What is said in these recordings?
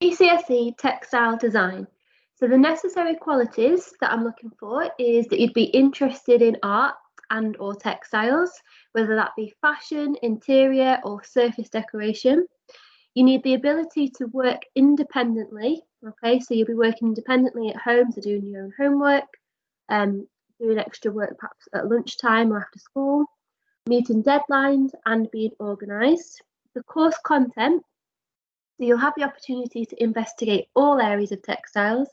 GCSE Textile Design. So the necessary qualities that I'm looking for is that you'd be interested in art and or textiles, whether that be fashion, interior or surface decoration. You need the ability to work independently, okay? So you'll be working independently at home, so doing your own homework, doing extra work perhaps at lunchtime or after school, meeting deadlines and being organised. The course content, so you'll have the opportunity to investigate all areas of textiles,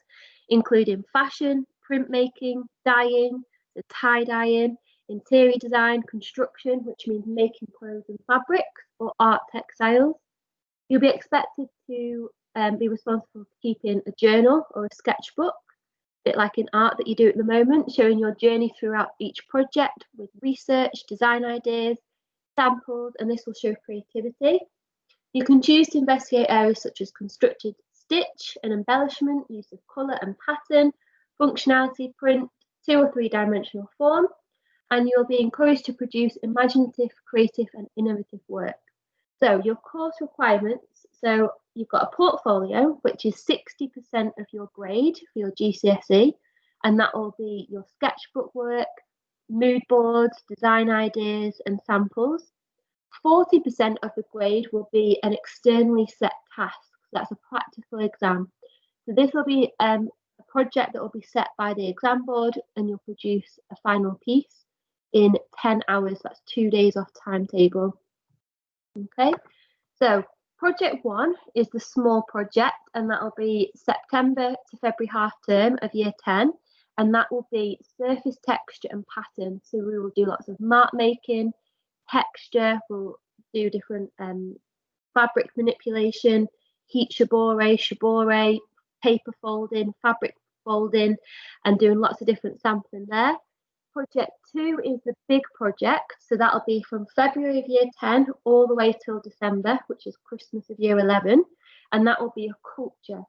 including fashion, printmaking, dyeing, the tie-dyeing, interior design, construction, which means making clothes and fabrics, or art textiles. You'll be expected to be responsible for keeping a journal or a sketchbook, a bit like in art that you do at the moment, showing your journey throughout each project with research, design ideas, samples, and this will show creativity. You can choose to investigate areas such as constructed stitch and embellishment, use of colour and pattern, functionality, print, 2 or 3 dimensional form, and you'll be encouraged to produce imaginative, creative and innovative work. So your course requirements, so you've got a portfolio, which is 60% of your grade for your GCSE, and that will be your sketchbook work, mood boards, design ideas and samples. 40% of the grade will be an externally set task. That's a practical exam. So this will be a project that will be set by the exam board and you'll produce a final piece in 10 hours. That's 2 days off timetable. Okay, so project 1 is the small project and that will be September to February half term of year 10. And that will be surface texture and pattern. So we will do lots of mark making, texture, we'll do different fabric manipulation, heat shibore, paper folding, fabric folding, and doing lots of different sampling there. Project 2 is the big project, so that'll be from February of year 10 all the way till December, which is Christmas of year 11, and that will be a culture.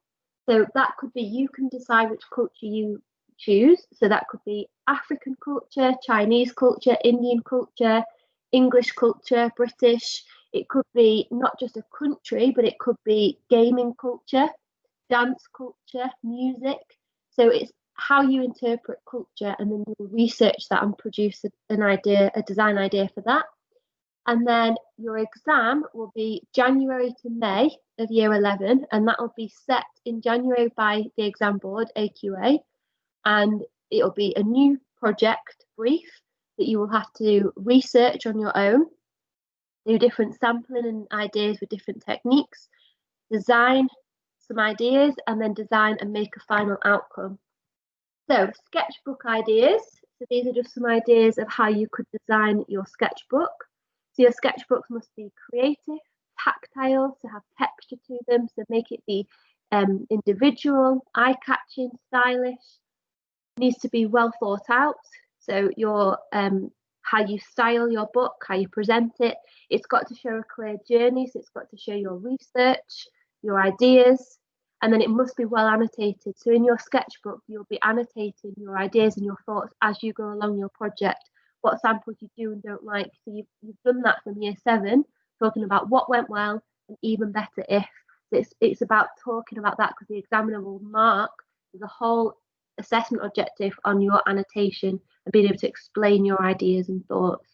So that could be, you can decide which culture you choose, so that could be African culture, Chinese culture, Indian culture, English culture, British. It could be not just a country, but it could be gaming culture, dance culture, music. So it's how you interpret culture, and then you'll research that and produce an idea, a design idea for that. And then your exam will be January to May of year 11, and that will be set in January by the exam board, AQA, and it'll be a new project brief that you will have to research on your own, do different sampling and ideas with different techniques, design some ideas, and then design and make a final outcome. So sketchbook ideas. So these are just some ideas of how you could design your sketchbook. So your sketchbooks must be creative, tactile, to have texture to them, so make it be individual, eye-catching, stylish. It needs to be well thought out. So your how you style your book, how you present it, it's got to show a clear journey. So it's got to show your research, your ideas, and then it must be well annotated. So in your sketchbook, you'll be annotating your ideas and your thoughts as you go along your project, what samples you do and don't like. So you've done that from year 7, talking about what went well and even better if. So it's about talking about that, because the examiner will mark the whole assessment objective on your annotation and being able to explain your ideas and thoughts.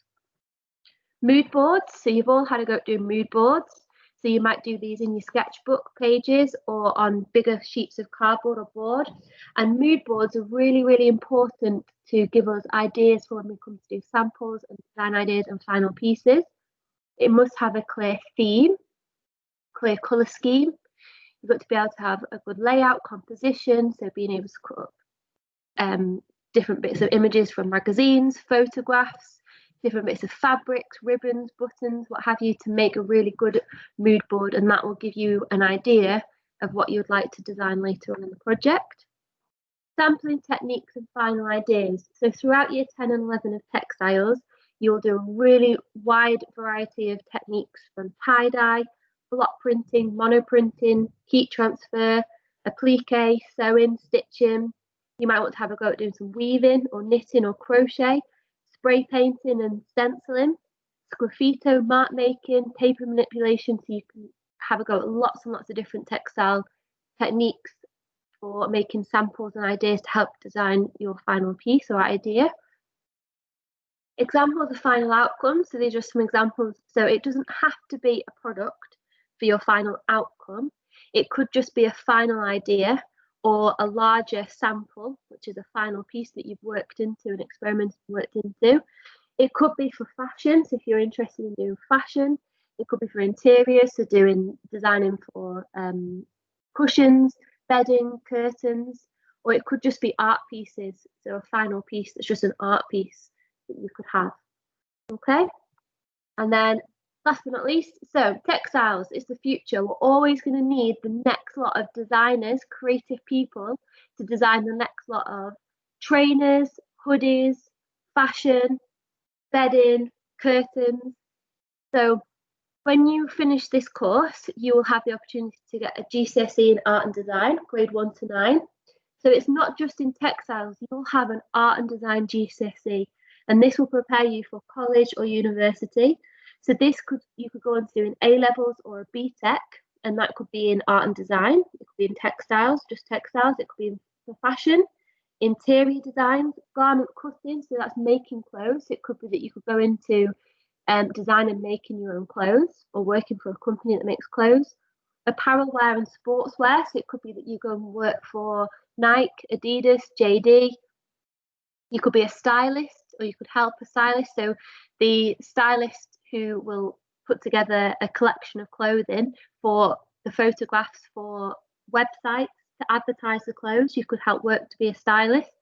Mood boards. So you've all had a go at doing mood boards. So you might do these in your sketchbook pages or on bigger sheets of cardboard or board. And mood boards are really, really important to give us ideas for when we come to do samples and design ideas and final pieces. It must have a clear theme, clear colour scheme. You've got to be able to have a good layout, composition, so being able to cut up different bits of images from magazines, photographs, different bits of fabrics, ribbons, buttons, what have you, to make a really good mood board, and that will give you an idea of what you'd like to design later on in the project. Sampling techniques and final ideas. So throughout year 10 and 11 of textiles, you'll do a really wide variety of techniques, from tie-dye, block printing, monoprinting, heat transfer, applique, sewing, stitching. You might want to have a go at doing some weaving or knitting or crochet, spray painting and stenciling, sgraffito, mark making, paper manipulation. So you can have a go at lots and lots of different textile techniques for making samples and ideas to help design your final piece or idea. Examples of final outcomes. So these are some examples. So it doesn't have to be a product for your final outcome. It could just be a final idea or a larger sample, which is a final piece that you've worked into, an experiment you've worked into. It could be for fashion, so if you're interested in doing fashion. It could be for interiors, so designing for cushions, bedding, curtains, or it could just be art pieces, so a final piece that's just an art piece that you could have. Okay, and then last but not least, so textiles is the future. We're always going to need the next lot of designers, creative people to design the next lot of trainers, hoodies, fashion, bedding, curtains. So when you finish this course, you will have the opportunity to get a GCSE in art and design, grade 1 to 9. So it's not just in textiles, you'll have an art and design GCSE, and this will prepare you for college or university. So you could go on to do an A levels or a BTEC, and that could be in art and design. It could be in textiles, just textiles. It could be for fashion, interior design, garment cutting. So that's making clothes. It could be that you could go into design and making your own clothes, or working for a company that makes clothes. Apparel wear and sportswear. So it could be that you go and work for Nike, Adidas, JD. You could be a stylist, or you could help a stylist. So the stylist who will put together a collection of clothing for the photographs for websites to advertise the clothes, you could help work to be a stylist.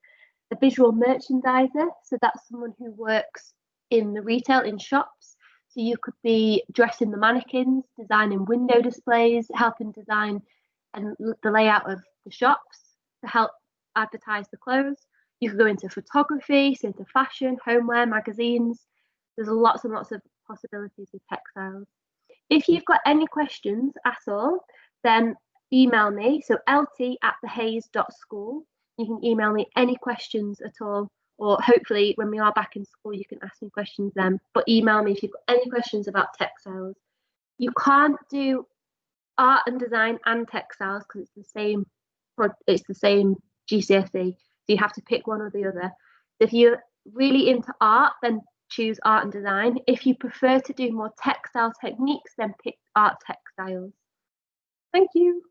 A visual merchandiser, so that's someone who works in the retail, in shops. So you could be dressing the mannequins, designing window displays, helping design and the layout of the shops to help advertise the clothes. You could go into photography, so into fashion, homeware, magazines. There's lots and lots of possibilities with textiles. If you've got any questions at all, then email me. So lt@thehays.school. You can email me any questions at all, or hopefully when we are back in school, you can ask me questions then. But email me if you've got any questions about textiles. You can't do art and design and textiles because it's the same GCSE. So you have to pick one or the other. If you're really into art, then choose art and design. If you prefer to do more textile techniques, then pick art textiles. Thank you.